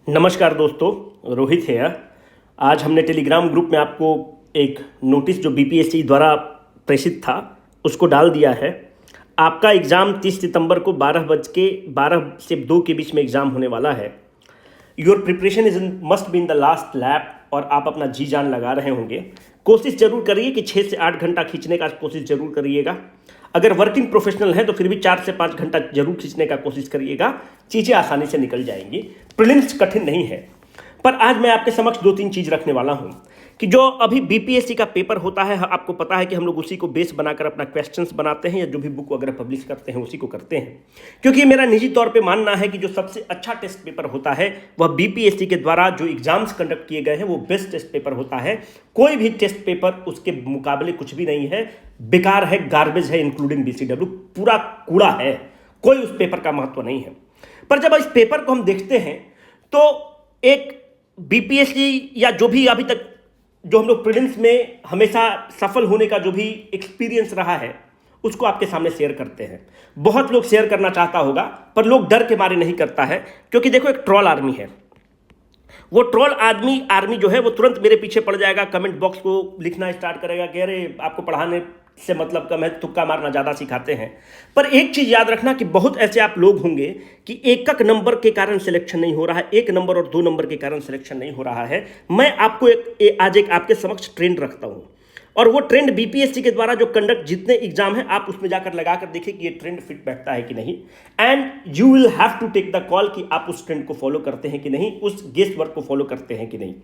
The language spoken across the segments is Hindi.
नमस्कार दोस्तों, रोहित है। आज हमने टेलीग्राम ग्रुप में आपको एक नोटिस जो बीपीएससी द्वारा प्रेषित था उसको डाल दिया है। आपका एग्ज़ाम 30 सितंबर को 12 से 2 के बीच में एग्ज़ाम होने वाला है। Your preparation is must be in the last lap और आप अपना जी जान लगा रहे होंगे। कोशिश जरूर करिए कि 6 से 8 घंटा खींचने का कोशिश जरूर करिएगा। अगर वर्किंग प्रोफेशनल है तो फिर भी 4 से 5 घंटा जरूर खींचने का कोशिश करिएगा। चीज़ें आसानी से निकल जाएंगी। प्रीलिम्स कठिन नहीं है, पर आज मैं आपके समक्ष 2-3 चीज़ रखने वाला हूं कि जो अभी बीपीएससी का पेपर होता है, आपको पता है कि हम लोग उसी को बेस बनाकर अपना क्वेश्चंस बनाते हैं या जो भी बुक वगैरह पब्लिश करते हैं उसी को करते हैं। क्योंकि मेरा निजी तौर पे मानना है कि जो सबसे अच्छा टेस्ट पेपर होता है वह बीपीएससी के द्वारा जो एग्जाम्स कंडक्ट किए गए हैं वो बेस्ट टेस्ट पेपर होता है। कोई भी टेस्ट पेपर उसके मुकाबले कुछ भी नहीं है, बेकार है, गार्बेज है, इंक्लूडिंग बीसीडब्ल्यू, पूरा कूड़ा है। कोई उस पेपर का महत्व नहीं है। पर जब इस पेपर को हम देखते हैं तो एक बीपीएससी या जो भी अभी तक जो हम लोग प्रीलिम्स में हमेशा सफल होने का जो भी एक्सपीरियंस रहा है उसको आपके सामने शेयर करते हैं। बहुत लोग शेयर करना चाहता होगा पर लोग डर के मारे नहीं करता है, क्योंकि देखो एक ट्रोल आर्मी है। वो ट्रोल आर्मी जो है वो तुरंत मेरे पीछे पड़ जाएगा, कमेंट बॉक्स को लिखना स्टार्ट करेगा कि अरे आपको पढ़ाने से मतलब कम है, तुक्का मारना ज़्यादा सिखाते हैं। पर एक चीज़ याद रखना कि बहुत ऐसे आप लोग होंगे कि एक नंबर के कारण सिलेक्शन नहीं हो रहा है, 1 नंबर और 2 नंबर के कारण सिलेक्शन नहीं हो रहा है। मैं आपको आज एक आपके समक्ष ट्रेंड रखता हूँ और वो ट्रेंड बीपीएससी के द्वारा जो कंडक्ट जितने एग्जाम है आप उसमें जाकर लगाकर देखिए कि ये ट्रेंड फिट बैठता है कि नहीं। And you will have to take the call कि आप उस ट्रेंड को फॉलो करते हैं कि नहीं, उस गेस वर्क को फॉलो करते हैं कि नहीं।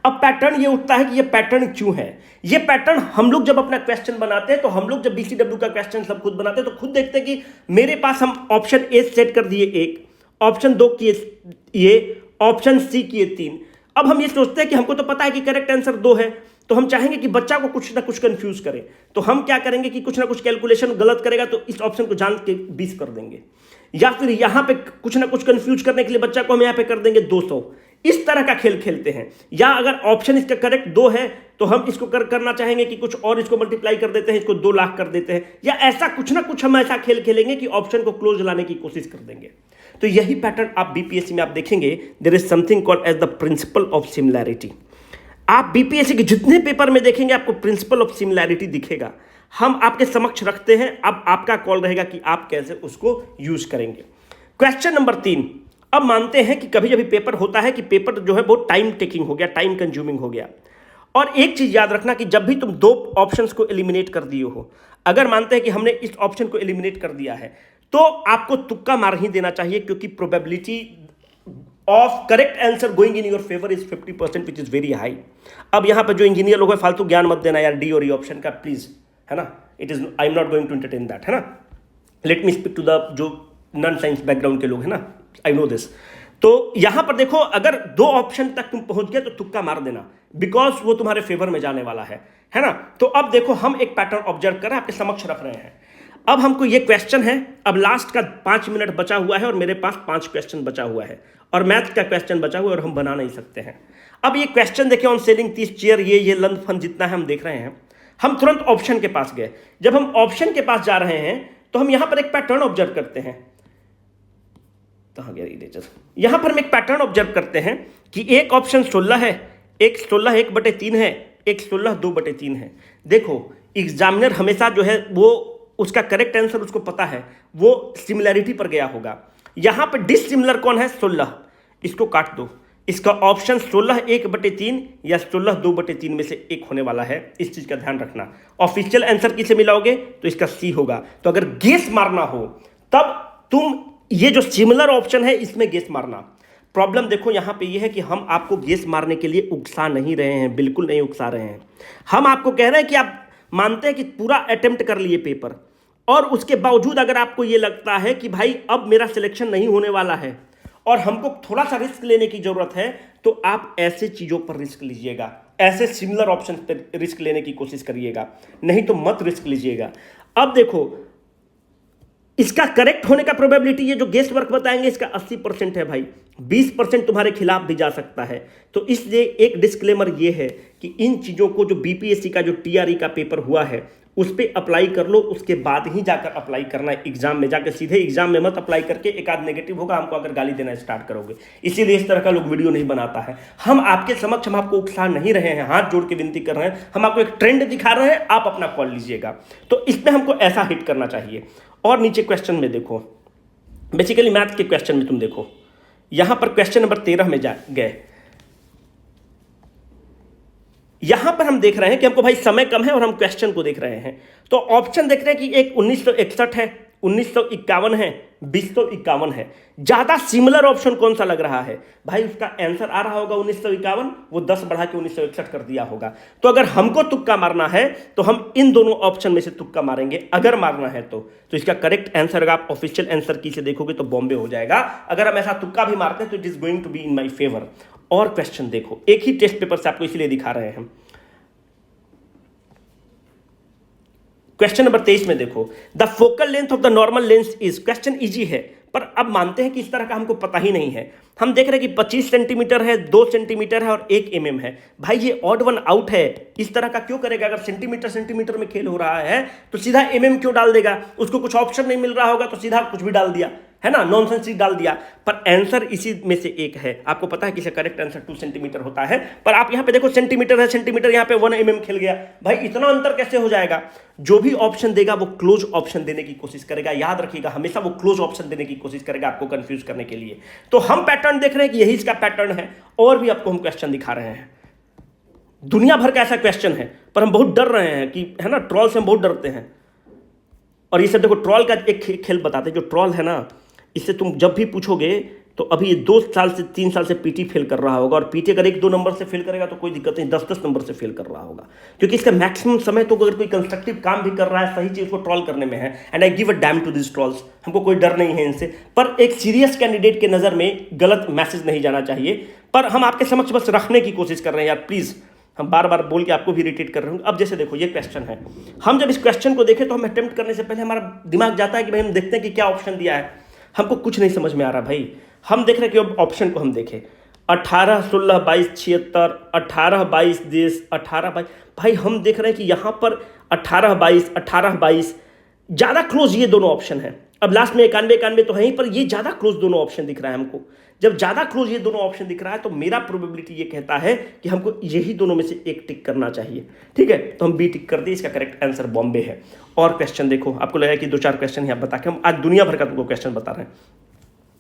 अब पैटर्न ये उठता है कि ये पैटर्न क्यों है। ये पैटर्न हम लोग जब अपना क्वेश्चन बनाते हैं तो हम लोग जब बीसीडब्ल्यू का क्वेश्चन सब खुद बनाते हैं तो खुद देखते हैं कि मेरे पास हम ऑप्शन ए सेट कर दिए 1, ऑप्शन 2 किए ये, ऑप्शन सी किए 3। अब हम ये सोचते हैं कि हमको तो पता है कि करेक्ट आंसर 2 है, तो हम चाहेंगे कि बच्चा को कुछ ना कुछ कंफ्यूज करें, तो हम क्या करेंगे कि कुछ ना कुछ कैलकुलेशन गलत करेगा तो इस ऑप्शन को जान के 20 कर देंगे, या फिर यहां पे कुछ ना कुछ कंफ्यूज करने के लिए बच्चा को हम यहां पे कर देंगे 200। इस तरह का खेल खेलते हैं। या अगर ऑप्शन इसका करेक्ट 2 है तो हम इसको करना चाहेंगे कि कुछ और इसको मल्टीप्लाई कर देते हैं, इसको 2 लाख कर देते हैं, या ऐसा कुछ ना कुछ हम ऐसा खेल खेलेंगे कि ऑप्शन को क्लोज लाने की कोशिश कर देंगे। तो यही पैटर्न आप बीपीएससी में आप देखेंगे। There is something called as the principle of similarity. आप बीपीएससी के जितने पेपर में देखेंगे आपको प्रिंसिपल ऑफ सिमिलैरिटी दिखेगा। हम आपके समक्ष रखते हैं, अब आपका कॉल रहेगा कि आप कैसे उसको यूज करेंगे। Question number 3। अब मानते हैं कि कभी कभी पेपर होता है कि पेपर जो है बहुत टाइम टेकिंग हो गया, टाइम कंज्यूमिंग हो गया। और एक चीज याद रखना कि जब भी तुम 2 ऑप्शंस को एलिमिनेट कर दिए हो, अगर मानते हैं कि हमने इस ऑप्शन को एलिमिनेट कर दिया है तो आपको तुक्का मार ही देना चाहिए, क्योंकि probability of correct answer going in your favour is 50%, which is very high. अब यहां पर जो इंजीनियर लोग हैं फालतू ज्ञान मत देना यार डी और ई ऑप्शन का, प्लीज, है ना। It is I am not going to entertain that, है ना। Let me speak to the जो नॉन साइंस बैकग्राउंड के लोग हैं ना, आई नो दिस। तो यहां पर देखो अगर 2 ऑप्शन तक तुम पहुंच गए तो तुक्का मार देना, बिकॉज वो तुम्हारे फेवर में जाने वाला है ना। तो अब देखो हम एक पैटर्न ऑब्जर्व कर रहे हैं, आपके समक्ष रख रहे हैं। अब हमको ये क्वेश्चन है, अब लास्ट का 5 मिनट बचा हुआ है और मेरे पास 5 क्वेश्चन बचा हुआ है और मैथ का क्वेश्चन बचा हुआ है और हम बना नहीं सकते हैं। अब ये क्वेश्चन देखिए, ऑन सेलिंग 30 चेयर, ये लंद फंद जितना है हम देख रहे हैं। हम तुरंत ऑप्शन के पास गए। जब हम ऑप्शन के पास जा रहे हैं तो हम यहां पर एक पैटर्न ऑब्जर्व करते हैं। कहां गया इरेजर? यहां पर हम एक पैटर्न ऑब्जर्व करते हैं कि एक ऑप्शन 16 है, एक 16 1/3 है, एक 16 2/3 है। देखो एग्जामिनर हमेशा जो है वो उसका करेक्ट आंसर उसको पता है, वो सिमिलैरिटी पर गया होगा। यहां पर डिसिमिलर कौन है? 16। इसको काट दो। इसका ऑप्शन 16 1/3 या 16 2/3 में से एक होने वाला है। इस चीज का ध्यान रखना। ऑफिशियल आंसर किसे मिलाओगे तो इसका सी होगा। तो अगर गेस मारना हो तब तुम ये जो सिमिलर ऑप्शन है इसमें गेस मारना। प्रॉब्लम देखो यहां पे ये है कि हम आपको गेस मारने के लिए उकसा नहीं रहे हैं, बिल्कुल नहीं उकसा रहे हैं। हम आपको कह रहे हैं कि आप मानते हैं कि पूरा अटेम्प्ट कर लिए पेपर, और उसके बावजूद अगर आपको ये लगता है कि भाई अब मेरा सिलेक्शन नहीं होने वाला है और हमको थोड़ा सा रिस्क लेने की जरूरत है, तो आप ऐसे चीजों पर रिस्क लीजिएगा, ऐसे सिमिलर ऑप्शन पर रिस्क लेने की कोशिश करिएगा, नहीं तो मत रिस्क लीजिएगा। अब देखो इसका करेक्ट होने का प्रोबेबिलिटी, ये जो गेस वर्क बताएंगे इसका 80% है भाई, 20% तुम्हारे खिलाफ भी जा सकता है। तो इसलिए एक डिस्क्लेमर ये है कि इन चीज़ों को जो बीपीएससी का जो टीआरई का पेपर हुआ है उस पर अप्लाई कर लो, उसके बाद ही जाकर अप्लाई करना है एग्जाम में जाकर। सीधे एग्जाम में मत अप्लाई करके एक आध नेगेटिव होगा हमको अगर गाली देना स्टार्ट करोगे। इसीलिए इस तरह का लोग वीडियो नहीं बनाता है। हम आपके समक्ष हम आपको उकसा नहीं रहे हैं, हाथ जोड़ के विनती कर रहे हैं, हम आपको एक ट्रेंड दिखा रहे हैं, आप अपना कॉल लीजिएगा। तो इसमें हमको ऐसा हिट करना चाहिए। और नीचे क्वेश्चन में देखो, बेसिकली मैथ के क्वेश्चन में तुम देखो, यहां पर क्वेश्चन नंबर 13 में जा गए। यहां पर हम देख रहे हैं कि हमको भाई समय कम है और हम क्वेश्चन को देख रहे हैं। तो ऑप्शन देख रहे हैं कि एक 1961 है, 1951 है, 2051 है। ज्यादा सिमिलर ऑप्शन कौन सा लग रहा है भाई? उसका आंसर आ रहा होगा 1951, वो 10 बढ़ा के 1961 कर दिया होगा। तो अगर हमको तुक्का मारना है तो हम इन दोनों ऑप्शन में से तुक्का मारेंगे, अगर मारना है तो इसका करेक्ट आंसर अगर आप ऑफिशियल आंसर की से देखोगे तो बॉम्बे हो जाएगा। अगर हम ऐसा तुक्का भी मारते हैं तो it is going to be in my favour. और क्वेश्चन देखो, एक ही टेस्ट पेपर से आपको इसलिए दिखा रहे हैं। क्वेश्चन नंबर 23 में देखो, the focal length of the normal lens is, question easy है पर अब मानते हैं कि इस तरह का हमको पता ही नहीं है। हम देख रहे हैं कि 25 सेंटीमीटर है, 2 सेंटीमीटर है और 1 mm है। भाई ये ऑड वन आउट है, इस तरह का क्यों करेगा? अगर सेंटीमीटर में खेल हो रहा है तो सीधा mm क्यों डाल देगा? उसको कुछ ऑप्शन नहीं मिल रहा होगा तो सीधा कुछ भी डाल दिया, है ना, नॉनसेंस डाल दिया। पर आंसर इसी में से एक है। आपको पता है कि इसका करेक्ट आंसर 2 सेंटीमीटर होता है, पर आप यहां पे देखो सेंटीमीटर है, सेंटीमीटर यहां पे 1 mm खेल गया। भाई इतना अंतर कैसे हो जाएगा? जो भी ऑप्शन देगा वो क्लोज ऑप्शन देने की कोशिश करेगा। याद रखिएगा, हमेशा वो क्लोज ऑप्शन देने की कोशिश करेगा आपको कंफ्यूज करने के लिए। तो हम पैटर्न देख रहे हैं कि यही इसका पैटर्न है, और भी आपको हम क्वेश्चन दिखा रहे हैं। दुनिया भर का ऐसा क्वेश्चन है, पर हम बहुत डर रहे हैं कि, है ना, ट्रॉल से हम बहुत डरते हैं। और ये सब देखो, ट्रॉल का एक खेल बताते हैं। जो ट्रॉल है ना, इससे तुम जब भी पूछोगे तो अभी ये 2 साल से 3 साल से पीटी फेल कर रहा होगा, और पीटी अगर 1-2 नंबर से फेल करेगा तो कोई दिक्कत नहीं, 10-10 नंबर से फेल कर रहा होगा, क्योंकि इसका मैक्सिमम समय तो अगर कोई कंस्ट्रक्टिव काम भी कर रहा है सही चीज को ट्रॉल करने में है। And I give a damn to this trolls. हमको कोई डर नहीं है इनसे, पर एक सीरियस कैंडिडेट के नजर में गलत मैसेज नहीं जाना चाहिए। पर हम आपके समक्ष बस रखने की कोशिश कर रहे हैं यार, प्लीज। हम बार बार बोल के आपको भी इरिटेट कर रहे हैं। अब जैसे देखो, ये क्वेश्चन है, हम जब इस क्वेश्चन को देखें तो हम अटेम्प्ट करने से पहले हमारा दिमाग जाता है कि भाई हम देखते हैं कि क्या ऑप्शन दिया है। हमको कुछ नहीं समझ में आ रहा भाई। हम देख रहे हैं कि अब ऑप्शन को हम देखें, 18, 16, 22, 76, 18, 22 देश, 18, 22। भाई हम देख रहे हैं कि यहाँ पर 18, 22, 18, 22 ज़्यादा क्लोज ये दोनों ऑप्शन है। अब लास्ट में 91, 91 तो है ही, पर ये ज़्यादा क्लोज दोनों ऑप्शन दिख रहा है हमको। जब ज़्यादा क्लोज ये दोनों ऑप्शन दिख रहा है तो मेरा प्रोबेबिलिटी ये कहता है कि हमको यही दोनों में से एक टिक करना चाहिए। ठीक है, तो हम बी टिक कर दिए, इसका करेक्ट आंसर बॉम्बे है। और क्वेश्चन देखो, आपको लगा कि 2-4 क्वेश्चन यहाँ बता के हम आज दुनिया भर का तुमको क्वेश्चन बता रहे हैं।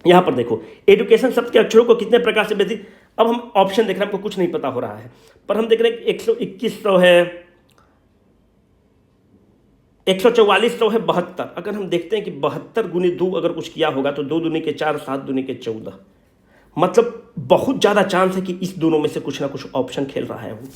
यहां पर देखो, एजुकेशन शब्द के अक्षरों को कितने प्रकार से व्यतीत। अब हम ऑप्शन देख रहे हैं, हमको कुछ नहीं पता हो रहा है, पर हम देख रहे हैं 121 है, 144 है, 72। अगर हम देखते हैं कि 72 गुने 2 अगर कुछ किया होगा तो 2 दूनी के 4, 7 दूनी के 14, मतलब बहुत ज्यादा चांस है कि इस दोनों में से कुछ ना कुछ ऑप्शन खेल रहा है वो।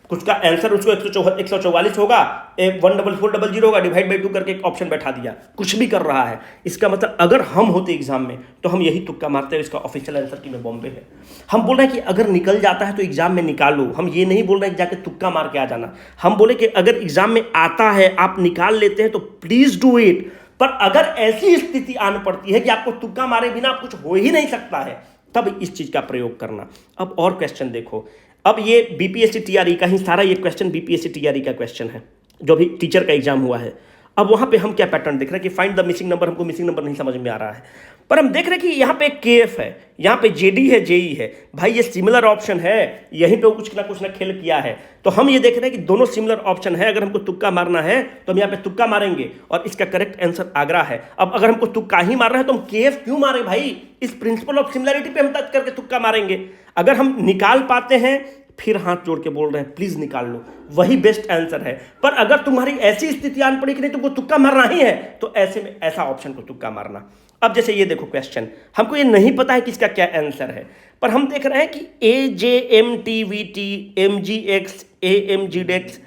कुछ का आंसर उसको 144 होगा, 14400 होगा, डिवाइड बाई 2 करके एक ऑप्शन बैठा दिया, कुछ भी कर रहा है। इसका मतलब अगर हम होते एग्जाम में तो हम यही तुक्का मारते हैं। इसका ऑफिशियल आंसर की में बॉम्बे है। हम बोल रहे हैं कि अगर निकल जाता है तो एग्जाम में निकालो। हम ये नहीं बोल रहे हैं कि जाके तुक्का मार के आ जाना। हम बोले कि अगर एग्जाम में आता है, आप निकाल लेते हैं तो प्लीज डू इट। पर अगर ऐसी स्थिति आन पड़ती है कि आपको तुक्का मारे बिना कुछ हो ही नहीं सकता है, तब इस चीज का प्रयोग करना। अब और क्वेश्चन देखो, अब ये बीपीएससी टीआरई का ही सारा ये क्वेश्चन बीपीएससी टीआरई का क्वेश्चन है जो भी टीचर का एग्जाम हुआ है। अब वहां पे हम क्या पैटर्न देख रहे हैं कि फाइंड द मिसिंग नंबर। हमको मिसिंग नंबर नहीं समझ में आ रहा है, पर हम देख रहे हैं कि यहाँ पे केएफ है, यहाँ पे जेडी है, जेई है। भाई ये सिमिलर ऑप्शन है, यहीं पे कुछ ना खेल किया है। तो हम ये देख रहे हैं कि दोनों सिमिलर ऑप्शन है। अगर हमको तुक्का मारना है तो हम यहाँ पे तुक्का मारेंगे, और इसका करेक्ट आंसर आगरा है। अब अगर हमको तुक्का ही मारना है तो हम केएफ क्यों मारे भाई? इस प्रिंसिपल ऑफ सिमिलरिटी पे हम तर्क करके तुक्का मारेंगे। अगर हम निकाल पाते हैं, फिर हाथ जोड़ के बोल रहे हैं प्लीज निकाल लो, वही बेस्ट आंसर है। पर अगर तुम्हारी ऐसी स्थिति आन पड़ी कि नहीं तुमको तुक्का मारना ही है, तो ऐसे में ऐसा ऑप्शन को तुक्का मारना। अब जैसे ये देखो क्वेश्चन, हमको ये नहीं पता है कि इसका क्या आंसर है, पर हम देख रहे हैं कि AJMTVT MGX AMGDX।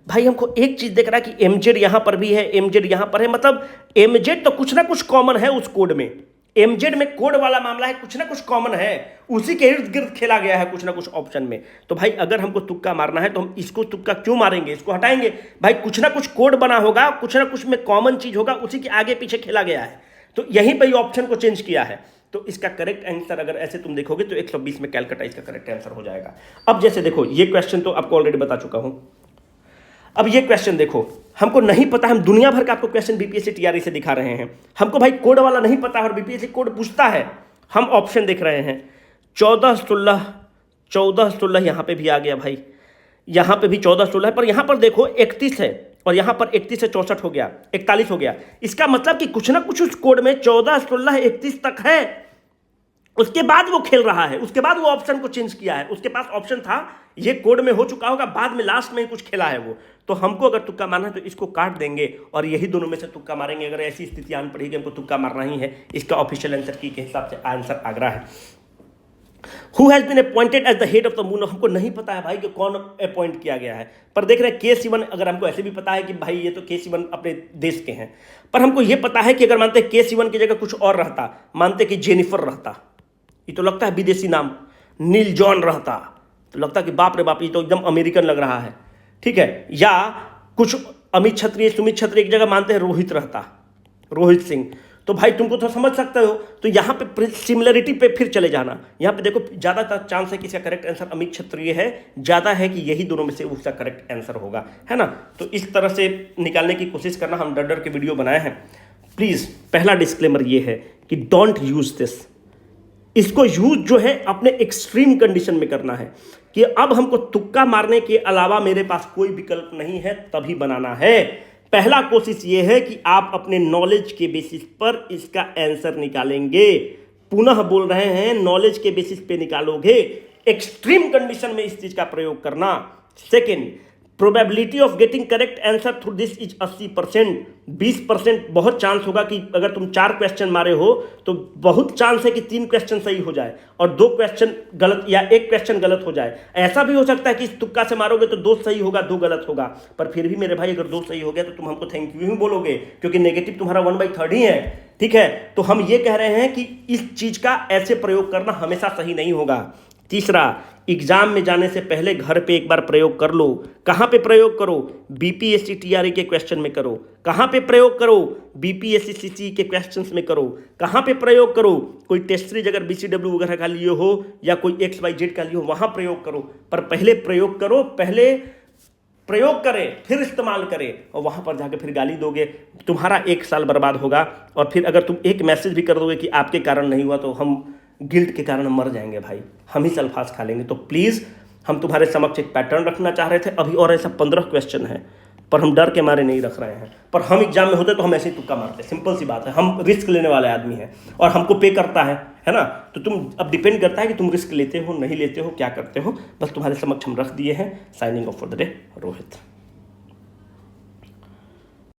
भाई हमको एक चीज देख रहा है कि MZ यहां पर भी है, MZ यहां पर है, मतलब MZ तो कुछ ना कुछ कॉमन है उस कोड में। MZ में कोड वाला मामला है, कुछ ना कुछ कॉमन है, उसी के इर्द गिर्द खेला गया है कुछ ना कुछ ऑप्शन में। तो भाई अगर हमको तुक्का मारना है तो हम इसको तुक्का क्यों मारेंगे? इसको हटाएंगे। भाई कुछ ना कुछ कोड बना होगा, कुछ ना कुछ में कॉमन चीज होगा, उसी के आगे पीछे खेला गया है। तो यहीं पर ऑप्शन को चेंज किया है। तो इसका करेक्ट आंसर अगर ऐसे तुम देखोगे तो 120 में कैलकाटा इसका करेक्ट आंसर हो जाएगा। अब जैसे देखो, ये क्वेश्चन तो आपको ऑलरेडी बता चुका हूं। अब ये क्वेश्चन देखो, हमको नहीं पता, हम दुनिया भर का आपको क्वेश्चन बीपीएससी टीआरई से दिखा रहे हैं। हमको भाई कोड वाला नहीं पता और बीपीएससी कोड पूछता है, हम ऑप्शन देख रहे हैं 14-16 यहाँ पे भी आ गया भाई, यहाँ पे भी 14-16 है, पर यहाँ पर देखो 31 है और यहाँ पर 31 से 64 हो गया, 41 हो गया। इसका मतलब कि कुछ ना कुछ उस कोड में 14-16-31 तक है, उसके बाद वो खेल रहा है, उसके बाद वो ऑप्शन को चेंज किया है। उसके पास ऑप्शन था, ये कोड में हो चुका होगा, बाद में लास्ट में कुछ खेला है वो। तो हमको अगर तुक्का मारना है तो इसको काट देंगे और यही दोनों में से तुक्का मारेंगे। अगर ऐसी स्थिति आन पड़ी कि हमको तुक्का मारना ही है, इसका ऑफिशियल आंसर की के हिसाब से आंसर आगरा है। Who has been appointed as the head of the moon, हमको नहीं पता है भाई कि कौन अपॉइंट किया गया है, पर देख रहे हैं के-सिवन। अगर हमको ऐसे भी पता है कि भाई ये तो के-सिवन अपने देश के हैं, पर हमको ये पता है कि अगर मानते के-सिवन की जगह कुछ और रहता, मानते कि जेनिफर रहता, ये तो लगता है विदेशी नाम, नील जॉन रहता तो लगता कि बाप रे बाप ये तो एकदम अमेरिकन लग रहा है, ठीक है। या कुछ अमित क्षत्रिय, सुमित क्षत्रिय की जगह मानते हैं रोहित रहता, रोहित सिंह, तो भाई तुमको तो समझ सकते हो। तो यहाँ पे सिमिलरिटी पे फिर चले जाना। यहाँ पे देखो ज़्यादातर चांस है कि इसका करेक्ट आंसर अमित क्षत्रिय है, ज़्यादा है कि यही दोनों में से उसका करेक्ट आंसर होगा, है ना। तो इस तरह से निकालने की कोशिश करना। हम डर डर के वीडियो बनाए हैं। प्लीज़ पहला डिस्क्लेमर ये है कि डोंट यूज दिस, इसको यूज जो है अपने एक्सट्रीम कंडीशन में करना है कि अब हमको तुक्का मारने के अलावा मेरे पास कोई विकल्प नहीं है, तभी बनाना है। पहला कोशिश ये है कि आप अपने नॉलेज के बेसिस पर इसका आंसर निकालेंगे। पुनः बोल रहे हैं, नॉलेज के बेसिस पे निकालोगे, एक्सट्रीम कंडीशन में इस चीज का प्रयोग करना। Second, probability of getting correct answer through this is 80%। 20% बहुत चांस होगा कि अगर तुम 4 क्वेश्चन मारे हो तो बहुत चांस है कि 3 क्वेश्चन सही हो जाए और 2 क्वेश्चन गलत या 1 क्वेश्चन गलत हो जाए। ऐसा भी हो सकता है कि इस तुक्का से मारोगे तो 2 सही होगा, 2 गलत होगा, पर फिर भी मेरे भाई अगर 2 सही हो गया तो तुम हमको थैंक यू ही बोलोगे, क्योंकि नेगेटिव तुम्हारा 1/3 ही है, ठीक है। तो हम ये कह रहे हैं कि इस चीज का ऐसे प्रयोग करना हमेशा सही नहीं होगा। तीसरा, एग्जाम में जाने से पहले घर पे एक बार प्रयोग कर लो। कहाँ पे प्रयोग करो? बीपीएससी टीआरई के क्वेश्चन में करो। कहाँ पे प्रयोग करो? बीपीएससी सीसी के क्वेश्चंस में करो। कहाँ पे प्रयोग करो? कोई टेस्ट सीरीज अगर बीसीडब्ल्यू वगैरह का लिए हो या कोई XYZ का लिए हो, वहाँ प्रयोग करो। पर पहले प्रयोग करो, पहले प्रयोग करें फिर इस्तेमाल करें, और वहाँ पर जाकर फिर गाली दोगे, तुम्हारा 1 साल बर्बाद होगा। और फिर अगर तुम एक मैसेज भी कर दोगे कि आपके कारण नहीं हुआ, तो हम गिल्ट के कारण मर जाएंगे भाई, हम ही सल्फास खा लेंगे। तो प्लीज़, हम तुम्हारे समक्ष एक पैटर्न रखना चाह रहे थे अभी, और ऐसा 15 क्वेश्चन है, पर हम डर के मारे नहीं रख रहे हैं। पर हम एग्जाम में होते तो हम ऐसे ही तुक्का मारते, सिंपल सी बात है। हम रिस्क लेने वाले आदमी हैं और हमको पे करता है ना। तो तुम, अब डिपेंड करता है कि तुम रिस्क लेते हो नहीं लेते हो, क्या करते हो। बस तुम्हारे समक्ष हम रख दिए हैं। Signing off for the day, Rohit.